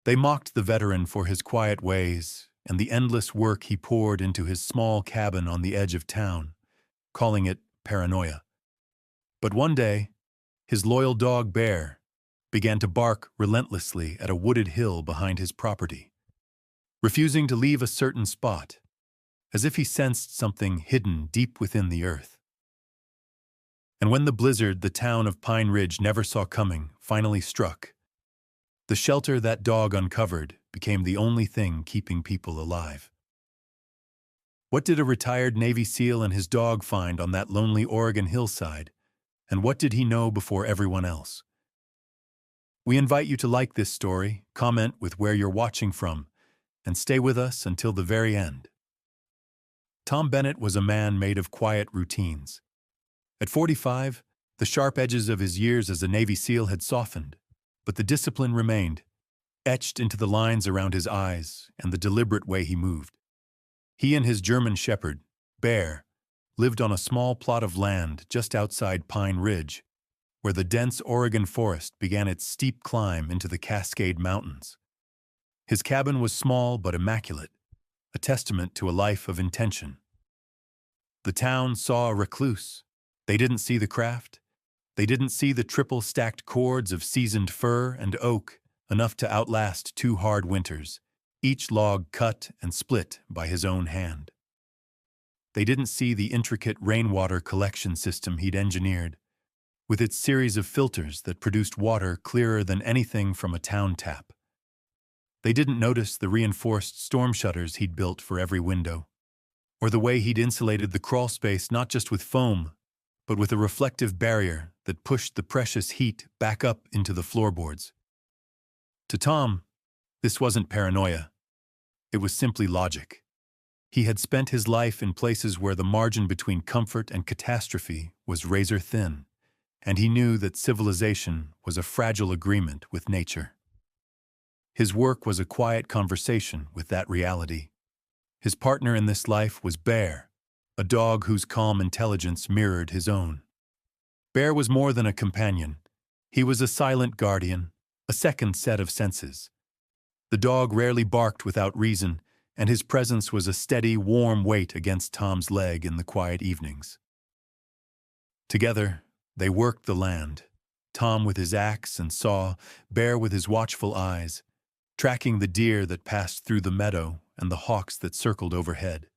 They mocked the veteran for his quiet ways and the endless work he poured into his small cabin on the edge of town, calling it paranoia. But one day, his loyal dog Bear began to bark relentlessly at a wooded hill behind his property, refusing to leave a certain spot, as if he sensed something hidden deep within the earth. And when the blizzard the town of Pine Ridge never saw coming finally struck, the shelter that dog uncovered became the only thing keeping people alive. What did a retired Navy SEAL and his dog find on that lonely Oregon hillside, and what did he know before everyone else? We invite you to like this story, comment with where you're watching from, and stay with us until the very end. Tom Bennett was a man made of quiet routines. At 45, the sharp edges of his years as a Navy SEAL had softened, but the discipline remained, etched into the lines around his eyes and the deliberate way he moved. He and his German shepherd, Bear, lived on a small plot of land just outside Pine Ridge, where the dense Oregon forest began its steep climb into the Cascade Mountains. His cabin was small but immaculate, a testament to a life of intention. The town saw a recluse. They didn't see the craft. They didn't see the triple-stacked cords of seasoned fir and oak, enough to outlast 2 hard winters, each log cut and split by his own hand. They didn't see the intricate rainwater collection system he'd engineered, with its series of filters that produced water clearer than anything from a town tap. They didn't notice the reinforced storm shutters he'd built for every window, or the way he'd insulated the crawl space not just with foam, but with a reflective barrier that pushed the precious heat back up into the floorboards. To Tom, this wasn't paranoia. It was simply logic. He had spent his life in places where the margin between comfort and catastrophe was razor thin, and he knew that civilization was a fragile agreement with nature. His work was a quiet conversation with that reality. His partner in this life was Bear, a dog whose calm intelligence mirrored his own. Bear was more than a companion. He was a silent guardian, a second set of senses. The dog rarely barked without reason, and his presence was a steady, warm weight against Tom's leg in the quiet evenings. Together, they worked the land, Tom with his axe and saw, Bear with his watchful eyes, tracking the deer that passed through the meadow and the hawks that circled overhead.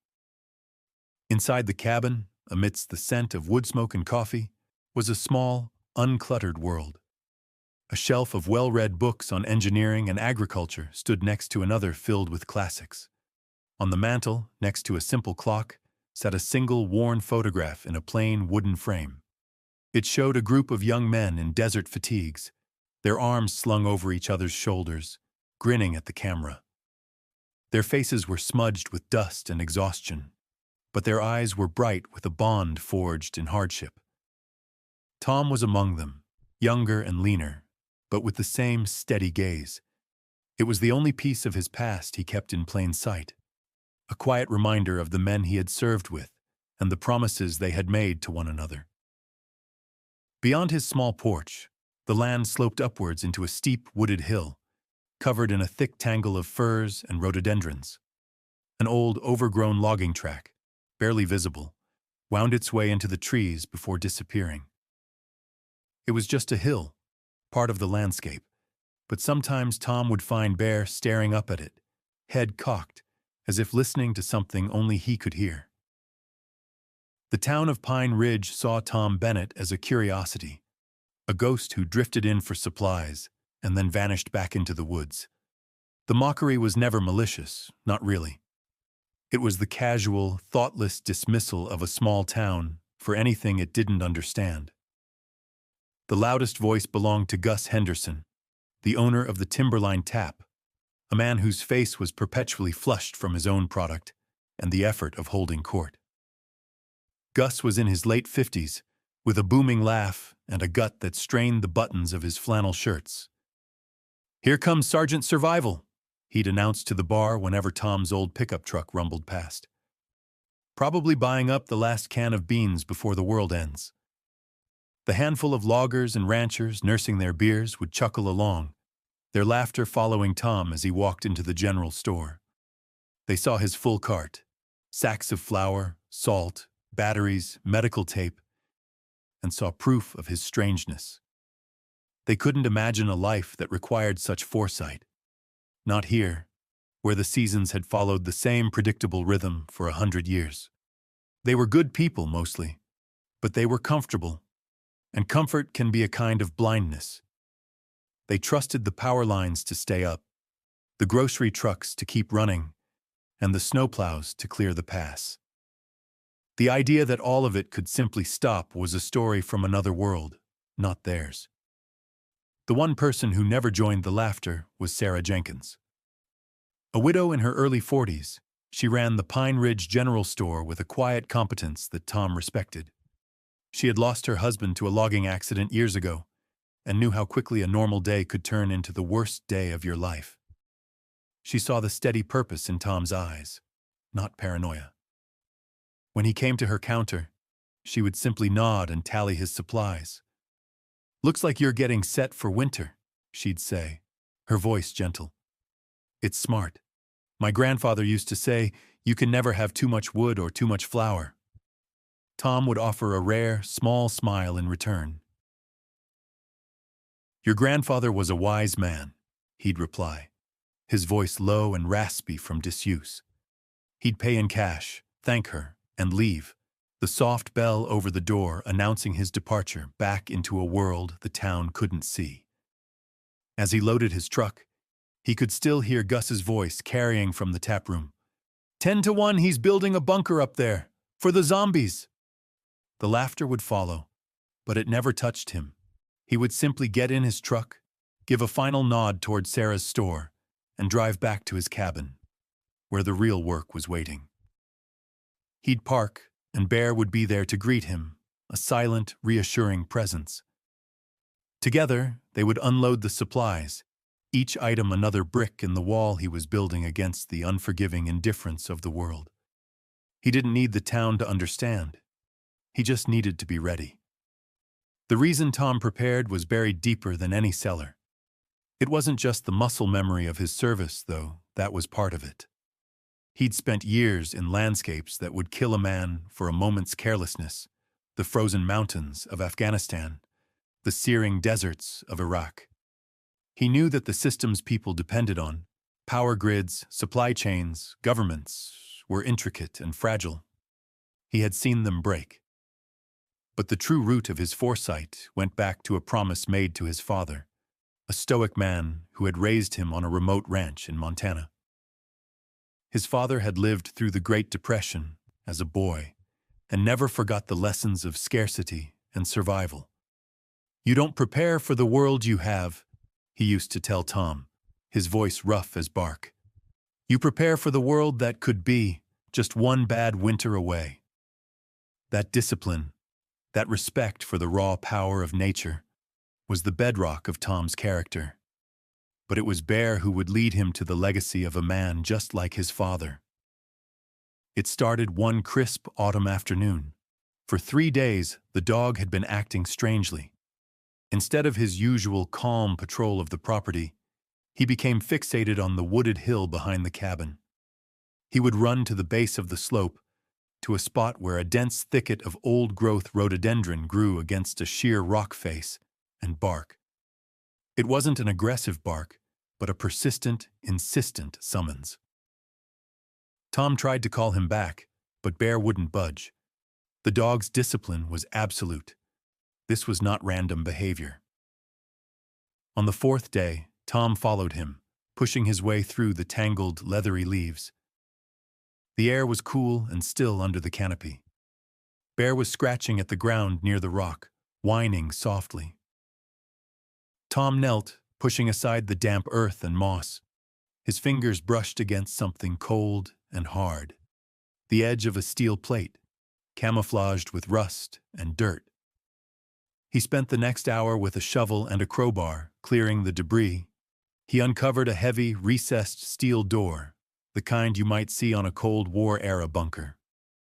Inside the cabin, amidst the scent of wood smoke and coffee, was a small, uncluttered world. A shelf of well-read books on engineering and agriculture stood next to another filled with classics. On the mantel, next to a simple clock, sat a single worn photograph in a plain wooden frame. It showed a group of young men in desert fatigues, their arms slung over each other's shoulders, grinning at the camera. Their faces were smudged with dust and exhaustion, but their eyes were bright with a bond forged in hardship. Tom was among them, younger and leaner, but with the same steady gaze. It was the only piece of his past he kept in plain sight, a quiet reminder of the men he had served with and the promises they had made to one another. Beyond his small porch, the land sloped upwards into a steep wooded hill, covered in a thick tangle of firs and rhododendrons. An old, overgrown logging track, barely visible, wound its way into the trees before disappearing. It was just a hill, part of the landscape, but sometimes Tom would find Bear staring up at it, head cocked, as if listening to something only he could hear. The town of Pine Ridge saw Tom Bennett as a curiosity, a ghost who drifted in for supplies and then vanished back into the woods. The mockery was never malicious, not really. It was the casual, thoughtless dismissal of a small town for anything it didn't understand. The loudest voice belonged to Gus Henderson, the owner of the Timberline Tap, a man whose face was perpetually flushed from his own product and the effort of holding court. Gus was in his late 50s, with a booming laugh and a gut that strained the buttons of his flannel shirts. "Here comes Sergeant Survival," he'd announced to the bar whenever Tom's old pickup truck rumbled past. "Probably buying up the last can of beans before the world ends." The handful of loggers and ranchers nursing their beers would chuckle along, their laughter following Tom as he walked into the general store. They saw his full cart, sacks of flour, salt, batteries, medical tape, and saw proof of his strangeness. They couldn't imagine a life that required such foresight. Not here, where the seasons had followed the same predictable rhythm for 100 years. They were good people, mostly, but they were comfortable, and comfort can be a kind of blindness. They trusted the power lines to stay up, the grocery trucks to keep running, and the snowplows to clear the pass. The idea that all of it could simply stop was a story from another world, not theirs. The one person who never joined the laughter was Sarah Jenkins. A widow in her early 40s, she ran the Pine Ridge General Store with a quiet competence that Tom respected. She had lost her husband to a logging accident years ago and knew how quickly a normal day could turn into the worst day of your life. She saw the steady purpose in Tom's eyes, not paranoia. When he came to her counter, she would simply nod and tally his supplies. "Looks like you're getting set for winter," she'd say, her voice gentle. "It's smart. My grandfather used to say, you can never have too much wood or too much flour." Tom would offer a rare, small smile in return. "Your grandfather was a wise man," he'd reply, his voice low and raspy from disuse. He'd pay in cash, thank her, and leave, the soft bell over the door announcing his departure back into a world the town couldn't see. As he loaded his truck, he could still hear Gus's voice carrying from the taproom. 10 to 1, he's building a bunker up there, for the zombies." The laughter would follow, but it never touched him. He would simply get in his truck, give a final nod toward Sarah's store, and drive back to his cabin, where the real work was waiting. He'd park, and Bear would be there to greet him, a silent, reassuring presence. Together, they would unload the supplies, each item another brick in the wall he was building against the unforgiving indifference of the world. He didn't need the town to understand. He just needed to be ready. The reason Tom prepared was buried deeper than any cellar. It wasn't just the muscle memory of his service, though, that was part of it. He'd spent years in landscapes that would kill a man for a moment's carelessness, the frozen mountains of Afghanistan, the searing deserts of Iraq. He knew that the systems people depended on, power grids, supply chains, governments, were intricate and fragile. He had seen them break. But the true root of his foresight went back to a promise made to his father, a stoic man who had raised him on a remote ranch in Montana. His father had lived through the Great Depression as a boy and never forgot the lessons of scarcity and survival. "You don't prepare for the world you have," he used to tell Tom, his voice rough as bark. "You prepare for the world that could be, just one bad winter away." That discipline, that respect for the raw power of nature, was the bedrock of Tom's character. But it was Bear who would lead him to the legacy of a man just like his father. It started one crisp autumn afternoon. For 3 days, the dog had been acting strangely. Instead of his usual calm patrol of the property, he became fixated on the wooded hill behind the cabin. He would run to the base of the slope, to a spot where a dense thicket of old-growth rhododendron grew against a sheer rock face, and bark. It wasn't an aggressive bark, but a persistent, insistent summons. Tom tried to call him back, but Bear wouldn't budge. The dog's discipline was absolute. This was not random behavior. On the 4th day, Tom followed him, pushing his way through the tangled, leathery leaves. The air was cool and still under the canopy. Bear was scratching at the ground near the rock, whining softly. Tom knelt, pushing aside the damp earth and moss. His fingers brushed against something cold and hard, the edge of a steel plate, camouflaged with rust and dirt. He spent the next hour with a shovel and a crowbar, clearing the debris. He uncovered a heavy, recessed steel door, the kind you might see on a Cold War-era bunker.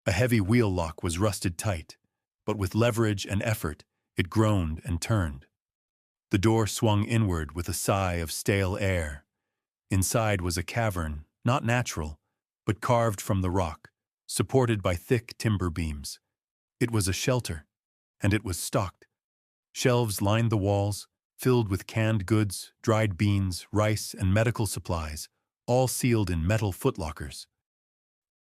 A heavy wheel lock was rusted tight, but with leverage and effort, it groaned and turned. The door swung inward with a sigh of stale air. Inside was a cavern, not natural, but carved from the rock, supported by thick timber beams. It was a shelter, and it was stocked. Shelves lined the walls, filled with canned goods, dried beans, rice, and medical supplies, all sealed in metal footlockers.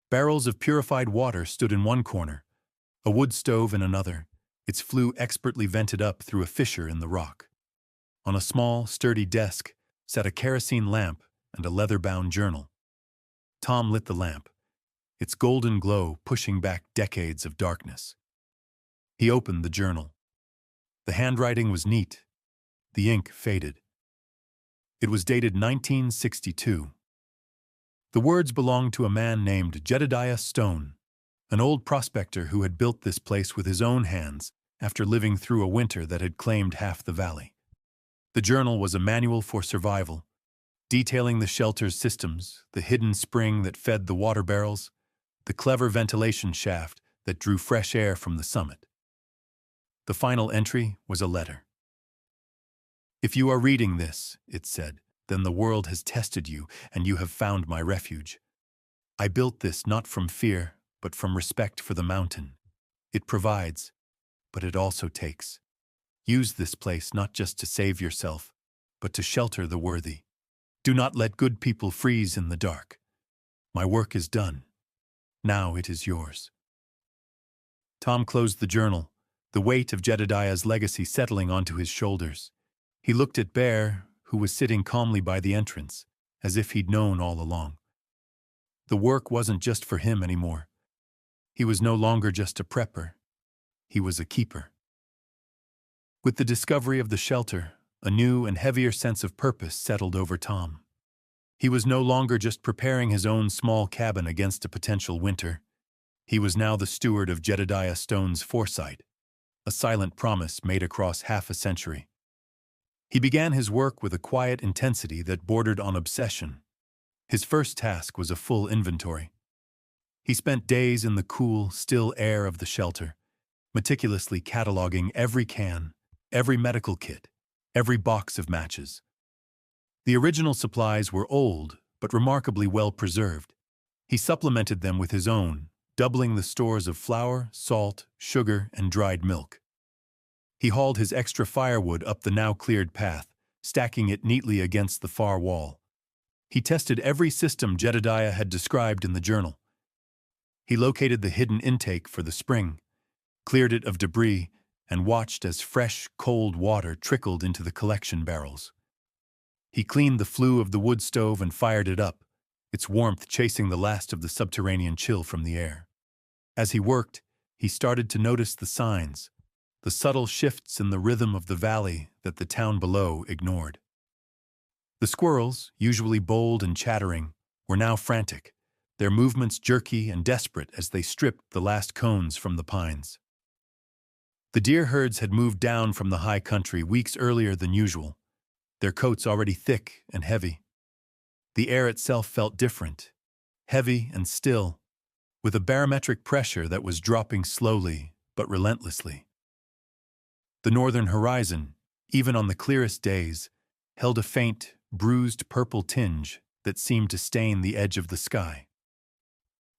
Barrels of purified water stood in one corner, a wood stove in another, its flue expertly vented up through a fissure in the rock. On a small, sturdy desk sat a kerosene lamp and a leather-bound journal. Tom lit the lamp, its golden glow pushing back decades of darkness. He opened the journal. The handwriting was neat. The ink faded. It was dated 1962. The words belonged to a man named Jedediah Stone, an old prospector who had built this place with his own hands after living through a winter that had claimed half the valley. The journal was a manual for survival, detailing the shelter's systems, the hidden spring that fed the water barrels, the clever ventilation shaft that drew fresh air from the summit. The final entry was a letter. "If you are reading this," it said, "then the world has tested you, and you have found my refuge. I built this not from fear, but from respect for the mountain. It provides, but it also takes. Use this place not just to save yourself, but to shelter the worthy. Do not let good people freeze in the dark. My work is done. Now it is yours." Tom closed the journal, the weight of Jedediah's legacy settling onto his shoulders. He looked at Bear, who was sitting calmly by the entrance, as if he'd known all along. The work wasn't just for him anymore. He was no longer just a prepper. He was a keeper. With the discovery of the shelter, a new and heavier sense of purpose settled over Tom. He was no longer just preparing his own small cabin against a potential winter. He was now the steward of Jedediah Stone's foresight, a silent promise made across half a century. He began his work with a quiet intensity that bordered on obsession. His first task was a full inventory. He spent days in the cool, still air of the shelter, meticulously cataloging every can, every medical kit, every box of matches. The original supplies were old, but remarkably well preserved. He supplemented them with his own, doubling the stores of flour, salt, sugar, and dried milk. He hauled his extra firewood up the now cleared path, stacking it neatly against the far wall. He tested every system Jedediah had described in the journal. He located the hidden intake for the spring, cleared it of debris, and watched as fresh, cold water trickled into the collection barrels. He cleaned the flue of the wood stove and fired it up, its warmth chasing the last of the subterranean chill from the air. As he worked, he started to notice the signs, the subtle shifts in the rhythm of the valley that the town below ignored. The squirrels, usually bold and chattering, were now frantic, their movements jerky and desperate as they stripped the last cones from the pines. The deer herds had moved down from the high country weeks earlier than usual, their coats already thick and heavy. The air itself felt different, heavy and still, with a barometric pressure that was dropping slowly but relentlessly. The northern horizon, even on the clearest days, held a faint, bruised purple tinge that seemed to stain the edge of the sky.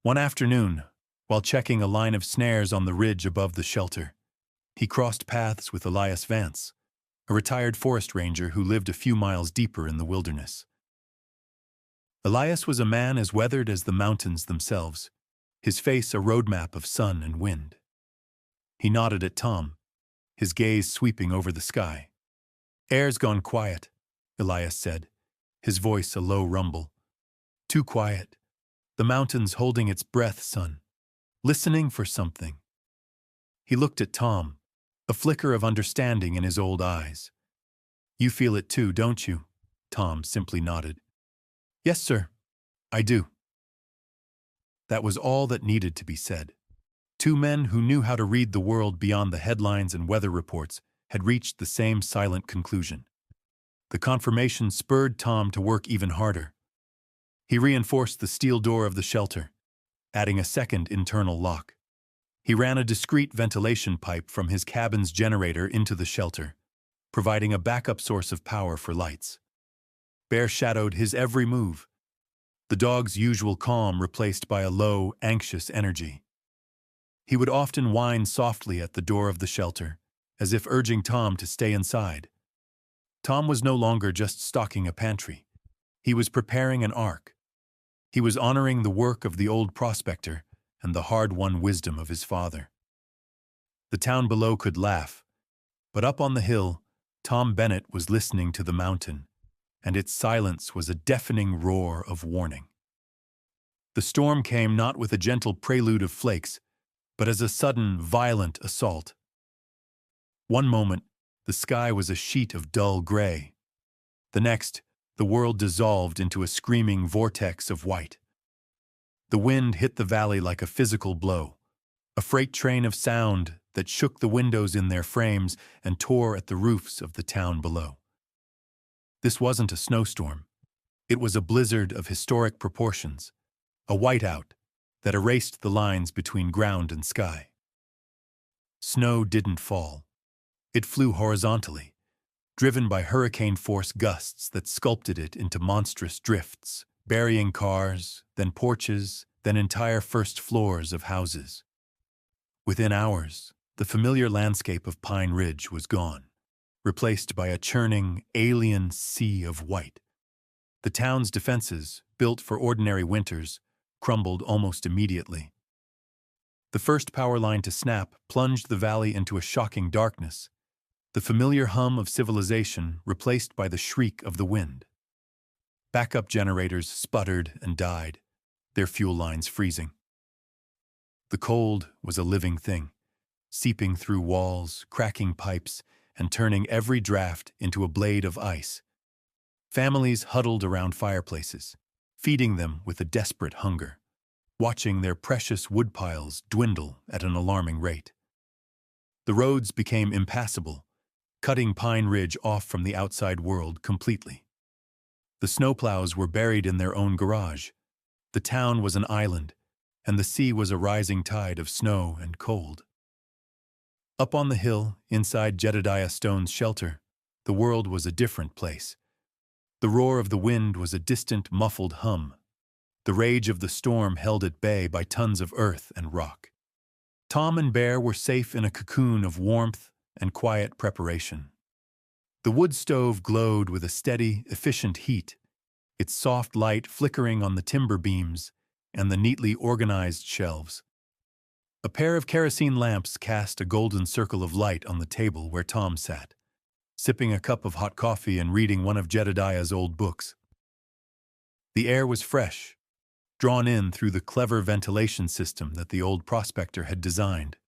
One afternoon, while checking a line of snares on the ridge above the shelter, he crossed paths with Elias Vance, a retired forest ranger who lived a few miles deeper in the wilderness. Elias was a man as weathered as the mountains themselves, his face a roadmap of sun and wind. He nodded at Tom, his gaze sweeping over the sky. "Air's gone quiet," Elias said, his voice a low rumble. "Too quiet. The mountain's holding its breath, son. Listening for something." He looked at Tom, a flicker of understanding in his old eyes. "You feel it too, don't you?" Tom simply nodded. "Yes, sir, I do." That was all that needed to be said. Two men who knew how to read the world beyond the headlines and weather reports had reached the same silent conclusion. The confirmation spurred Tom to work even harder. He reinforced the steel door of the shelter, adding a second internal lock. He ran a discreet ventilation pipe from his cabin's generator into the shelter, providing a backup source of power for lights. Bear shadowed his every move, the dog's usual calm replaced by a low, anxious energy. He would often whine softly at the door of the shelter, as if urging Tom to stay inside. Tom was no longer just stocking a pantry. He was preparing an ark. He was honoring the work of the old prospector and the hard-won wisdom of his father. The town below could laugh, but up on the hill, Tom Bennett was listening to the mountain, and its silence was a deafening roar of warning. The storm came not with a gentle prelude of flakes, but as a sudden, violent assault. One moment, the sky was a sheet of dull gray. The next, the world dissolved into a screaming vortex of white. The wind hit the valley like a physical blow, a freight train of sound that shook the windows in their frames and tore at the roofs of the town below. This wasn't a snowstorm. It was a blizzard of historic proportions, a whiteout that erased the lines between ground and sky. Snow didn't fall. It flew horizontally, driven by hurricane-force gusts that sculpted it into monstrous drifts, burying cars, then porches, then entire first floors of houses. Within hours, the familiar landscape of Pine Ridge was gone, replaced by a churning, alien sea of white. The town's defenses, built for ordinary winters, crumbled almost immediately. The first power line to snap plunged the valley into a shocking darkness, the familiar hum of civilization replaced by the shriek of the wind. Backup generators sputtered and died, their fuel lines freezing. The cold was a living thing, seeping through walls, cracking pipes, and turning every draft into a blade of ice. Families huddled around fireplaces, feeding them with a desperate hunger, watching their precious woodpiles dwindle at an alarming rate. The roads became impassable, cutting Pine Ridge off from the outside world completely. The snowplows were buried in their own garage. The town was an island, and the sea was a rising tide of snow and cold. Up on the hill, inside Jedediah Stone's shelter, the world was a different place. The roar of the wind was a distant, muffled hum. The rage of the storm held at bay by tons of earth and rock. Tom and Bear were safe in a cocoon of warmth and quiet preparation. The wood stove glowed with a steady, efficient heat, its soft light flickering on the timber beams and the neatly organized shelves. A pair of kerosene lamps cast a golden circle of light on the table where Tom sat, sipping a cup of hot coffee and reading one of Jedediah's old books. The air was fresh, drawn in through the clever ventilation system that the old prospector had designed.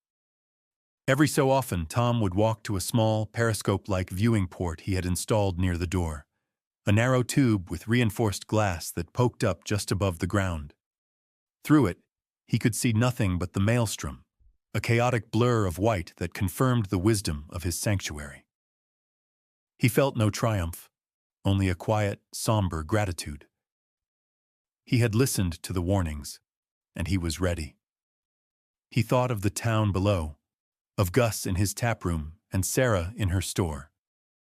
Every so often, Tom would walk to a small, periscope-like viewing port he had installed near the door, a narrow tube with reinforced glass that poked up just above the ground. Through it, he could see nothing but the maelstrom, a chaotic blur of white that confirmed the wisdom of his sanctuary. He felt no triumph, only a quiet, somber gratitude. He had listened to the warnings, and he was ready. He thought of the town below, of Gus in his taproom and Sarah in her store.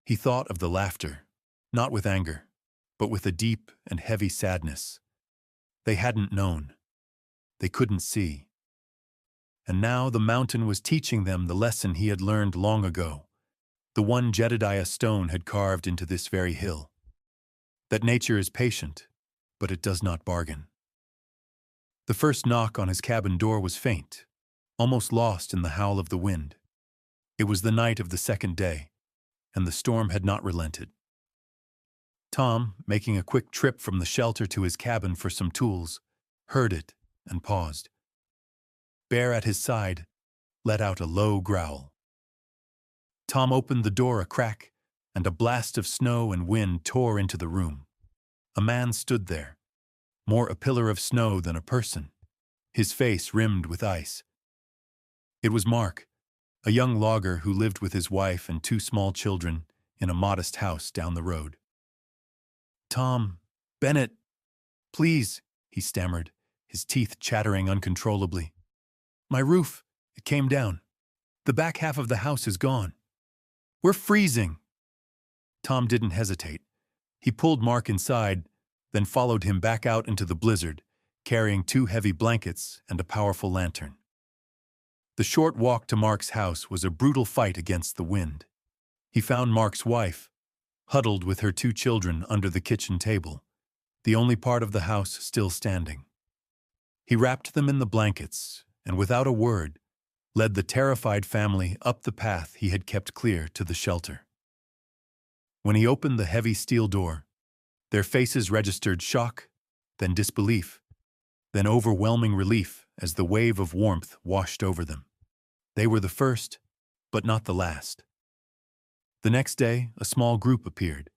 He thought of the laughter, not with anger, but with a deep and heavy sadness. They hadn't known. They couldn't see. And now the mountain was teaching them the lesson he had learned long ago, the one Jedediah Stone had carved into this very hill. That nature is patient, but it does not bargain. The first knock on his cabin door was faint, almost lost in the howl of the wind. It was the night of the second day, and the storm had not relented. Tom, making a quick trip from the shelter to his cabin for some tools, heard it and paused. Bear at his side let out a low growl. Tom opened the door a crack, and a blast of snow and wind tore into the room. A man stood there, more a pillar of snow than a person, his face rimmed with ice. It was Mark, a young logger who lived with his wife and two small children in a modest house down the road. "Tom, Bennett, please," he stammered, his teeth chattering uncontrollably. "My roof, it came down. The back half of the house is gone. We're freezing." Tom didn't hesitate. He pulled Mark inside, then followed him back out into the blizzard, carrying 2 heavy blankets and a powerful lantern. The short walk to Mark's house was a brutal fight against the wind. He found Mark's wife, huddled with her 2 children under the kitchen table, the only part of the house still standing. He wrapped them in the blankets, and without a word, led the terrified family up the path he had kept clear to the shelter. When he opened the heavy steel door, their faces registered shock, then disbelief, then overwhelming relief as the wave of warmth washed over them. They were the first, but not the last. The next day, a small group appeared,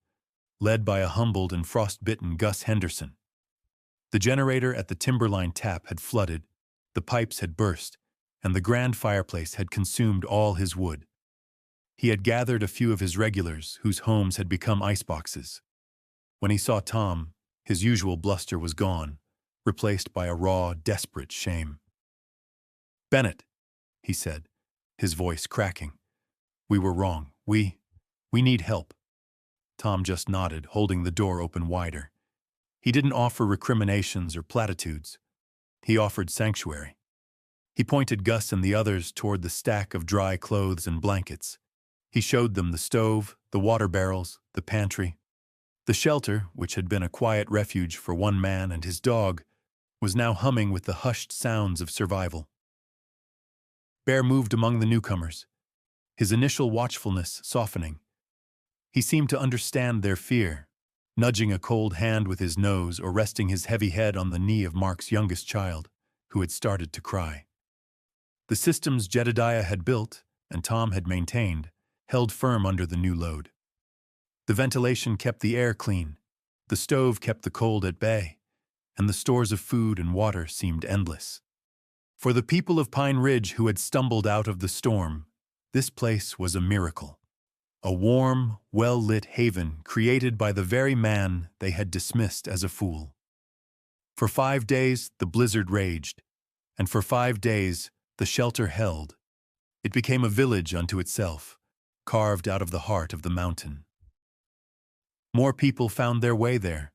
led by a humbled and frost-bitten Gus Henderson. The generator at the timberline tap had flooded, the pipes had burst, and the grand fireplace had consumed all his wood. He had gathered a few of his regulars whose homes had become iceboxes. When he saw Tom, his usual bluster was gone, replaced by a raw, desperate shame. "Bennett," he said, his voice cracking. "We were wrong. We need help." Tom just nodded, holding the door open wider. He didn't offer recriminations or platitudes. He offered sanctuary. He pointed Gus and the others toward the stack of dry clothes and blankets. He showed them the stove, the water barrels, the pantry. The shelter, which had been a quiet refuge for one man and his dog, was now humming with the hushed sounds of survival. Bear moved among the newcomers, his initial watchfulness softening. He seemed to understand their fear, nudging a cold hand with his nose or resting his heavy head on the knee of Mark's youngest child, who had started to cry. The systems Jedediah had built, and Tom had maintained, held firm under the new load. The ventilation kept the air clean, the stove kept the cold at bay, and the stores of food and water seemed endless. For the people of Pine Ridge who had stumbled out of the storm, this place was a miracle. A warm, well-lit haven created by the very man they had dismissed as a fool. For 5 days, the blizzard raged, and for 5 days, the shelter held. It became a village unto itself, carved out of the heart of the mountain. More people found their way there,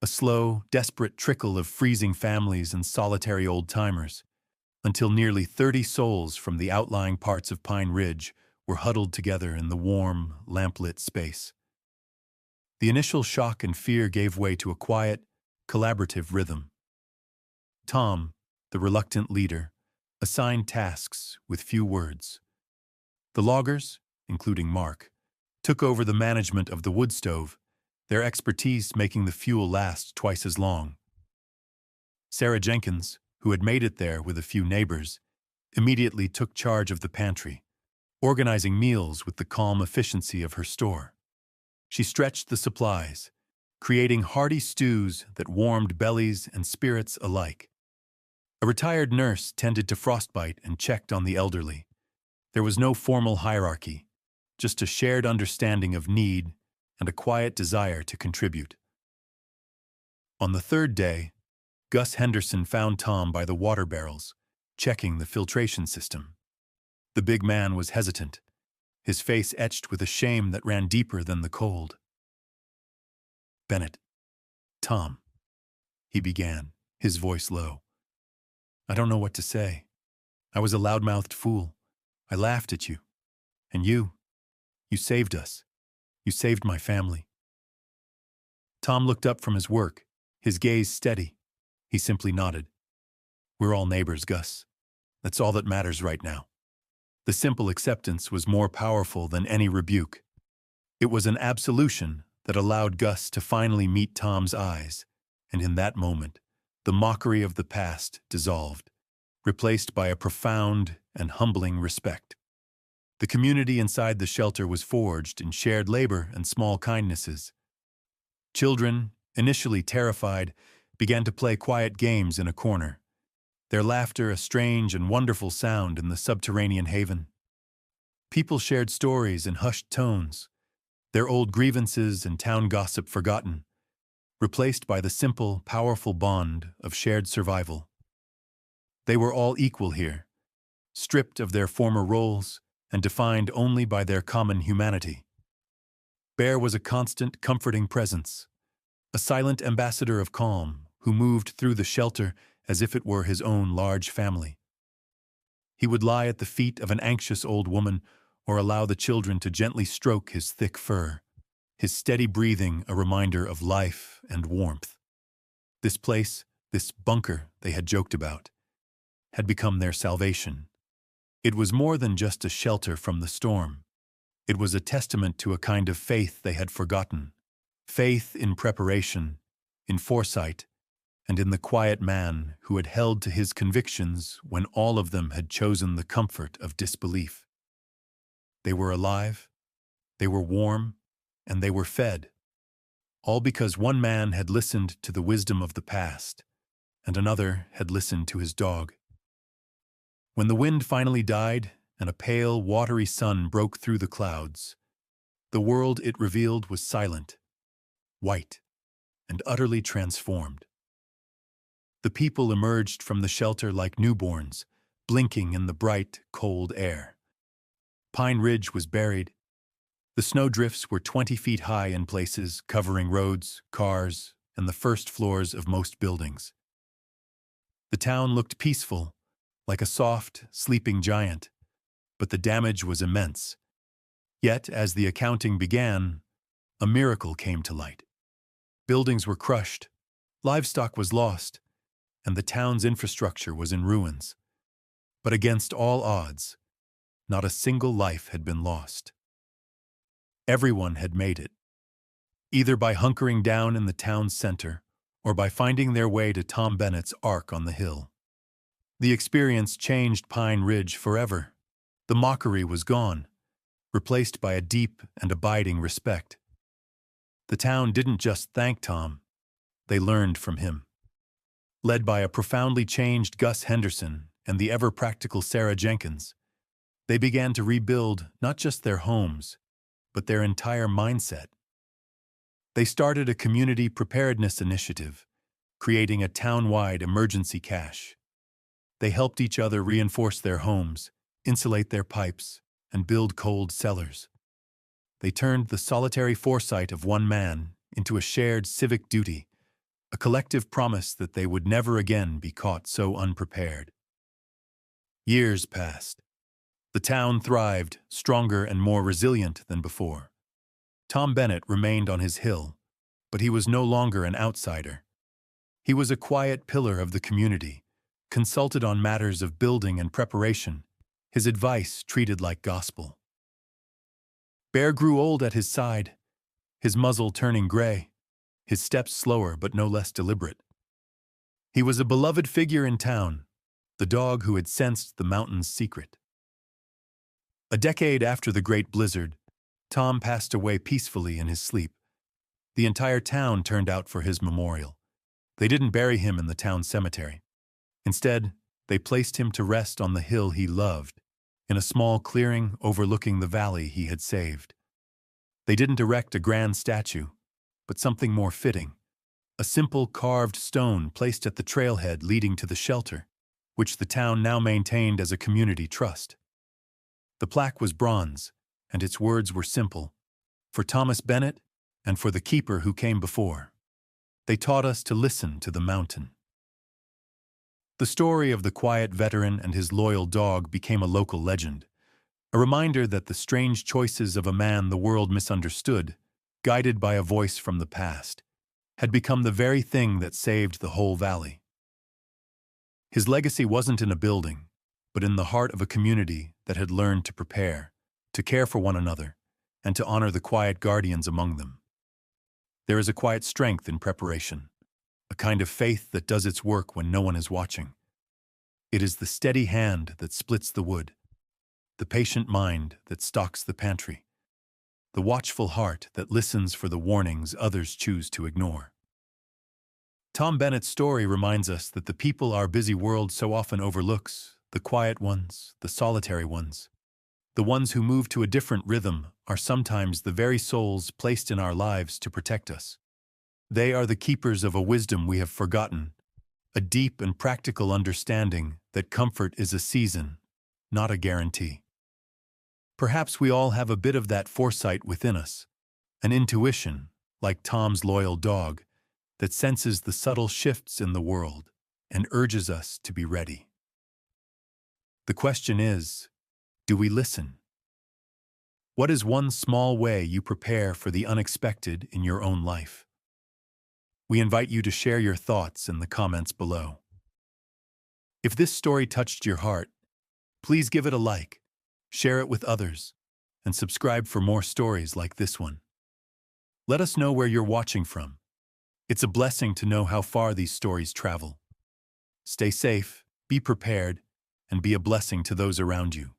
a slow, desperate trickle of freezing families and solitary old-timers, until nearly 30 souls from the outlying parts of Pine Ridge were huddled together in the warm, lamplit space. The initial shock and fear gave way to a quiet, collaborative rhythm. Tom, the reluctant leader, assigned tasks with few words. The loggers, including Mark, took over the management of the wood stove, their expertise making the fuel last twice as long. Sarah Jenkins, who had made it there with a few neighbors, immediately took charge of the pantry, organizing meals with the calm efficiency of her store. She stretched the supplies, creating hearty stews that warmed bellies and spirits alike. A retired nurse tended to frostbite and checked on the elderly. There was no formal hierarchy, just a shared understanding of need and a quiet desire to contribute. On the 3rd day, Gus Henderson found Tom by the water barrels, checking the filtration system. The big man was hesitant, his face etched with a shame that ran deeper than the cold. "Bennett, Tom," he began, his voice low. "I don't know what to say. I was a loudmouthed fool. I laughed at you. And you saved us. You saved my family." Tom looked up from his work, his gaze steady. He simply nodded. "We're all neighbors, Gus. That's all that matters right now." The simple acceptance was more powerful than any rebuke. It was an absolution that allowed Gus to finally meet Tom's eyes, and in that moment, the mockery of the past dissolved, replaced by a profound and humbling respect. The community inside the shelter was forged in shared labor and small kindnesses. Children, initially terrified, began to play quiet games in a corner, their laughter a strange and wonderful sound in the subterranean haven. People shared stories in hushed tones, their old grievances and town gossip forgotten, replaced by the simple, powerful bond of shared survival. They were all equal here, stripped of their former roles and defined only by their common humanity. Bear was a constant, comforting presence, a silent ambassador of calm who moved through the shelter as if it were his own large family. He would lie at the feet of an anxious old woman or allow the children to gently stroke his thick fur, his steady breathing a reminder of life and warmth. This place, this bunker they had joked about, had become their salvation. It was more than just a shelter from the storm. It was a testament to a kind of faith they had forgotten. Faith in preparation, in foresight, and in the quiet man who had held to his convictions when all of them had chosen the comfort of disbelief. They were alive, they were warm, and they were fed, all because one man had listened to the wisdom of the past, and another had listened to his dog. When the wind finally died and a pale, watery sun broke through the clouds, the world it revealed was silent, white, and utterly transformed. The people emerged from the shelter like newborns, blinking in the bright, cold air. Pine Ridge was buried. The snowdrifts were 20 feet high in places, covering roads, cars, and the first floors of most buildings. The town looked peaceful, like a soft, sleeping giant, but the damage was immense. Yet, as the accounting began, a miracle came to light. Buildings were crushed, livestock was lost, and the town's infrastructure was in ruins. But against all odds, not a single life had been lost. Everyone had made it, either by hunkering down in the town's center or by finding their way to Tom Bennett's ark on the hill. The experience changed Pine Ridge forever. The mockery was gone, replaced by a deep and abiding respect. The town didn't just thank Tom, they learned from him. Led by a profoundly changed Gus Henderson and the ever-practical Sarah Jenkins, they began to rebuild not just their homes, but their entire mindset. They started a community preparedness initiative, creating a town-wide emergency cache. They helped each other reinforce their homes, insulate their pipes, and build cold cellars. They turned the solitary foresight of one man into a shared civic duty, a collective promise that they would never again be caught so unprepared. Years passed. The town thrived, stronger and more resilient than before. Tom Bennett remained on his hill, but he was no longer an outsider. He was a quiet pillar of the community, consulted on matters of building and preparation, his advice treated like gospel. Bear grew old at his side, his muzzle turning gray, his steps slower but no less deliberate. He was a beloved figure in town, the dog who had sensed the mountain's secret. A decade after the Great Blizzard, Tom passed away peacefully in his sleep. The entire town turned out for his memorial. They didn't bury him in the town cemetery. Instead, they placed him to rest on the hill he loved, in a small clearing overlooking the valley he had saved. They didn't erect a grand statue, but something more fitting, a simple carved stone placed at the trailhead leading to the shelter, which the town now maintained as a community trust. The plaque was bronze, and its words were simple, for Thomas Bennett and for the keeper who came before. They taught us to listen to the mountain. The story of the quiet veteran and his loyal dog became a local legend, a reminder that the strange choices of a man the world misunderstood, guided by a voice from the past, had become the very thing that saved the whole valley. His legacy wasn't in a building, but in the heart of a community that had learned to prepare, to care for one another, and to honor the quiet guardians among them. There is a quiet strength in preparation, a kind of faith that does its work when no one is watching. It is the steady hand that splits the wood, the patient mind that stocks the pantry, the watchful heart that listens for the warnings others choose to ignore. Tom Bennett's story reminds us that the people our busy world so often overlooks, the quiet ones, the solitary ones, the ones who move to a different rhythm, are sometimes the very souls placed in our lives to protect us. They are the keepers of a wisdom we have forgotten, a deep and practical understanding that comfort is a season, not a guarantee. Perhaps we all have a bit of that foresight within us, An intuition, like Tom's loyal dog, that senses the subtle shifts in the world and urges us to be ready. The question is, do we listen? What is one small way you prepare for the unexpected in your own life? We invite you to share your thoughts in the comments below. If this story touched your heart, please give it a like, share it with others, and subscribe for more stories like this one. Let us know where you're watching from. It's a blessing to know how far these stories travel. Stay safe, be prepared, and be a blessing to those around you.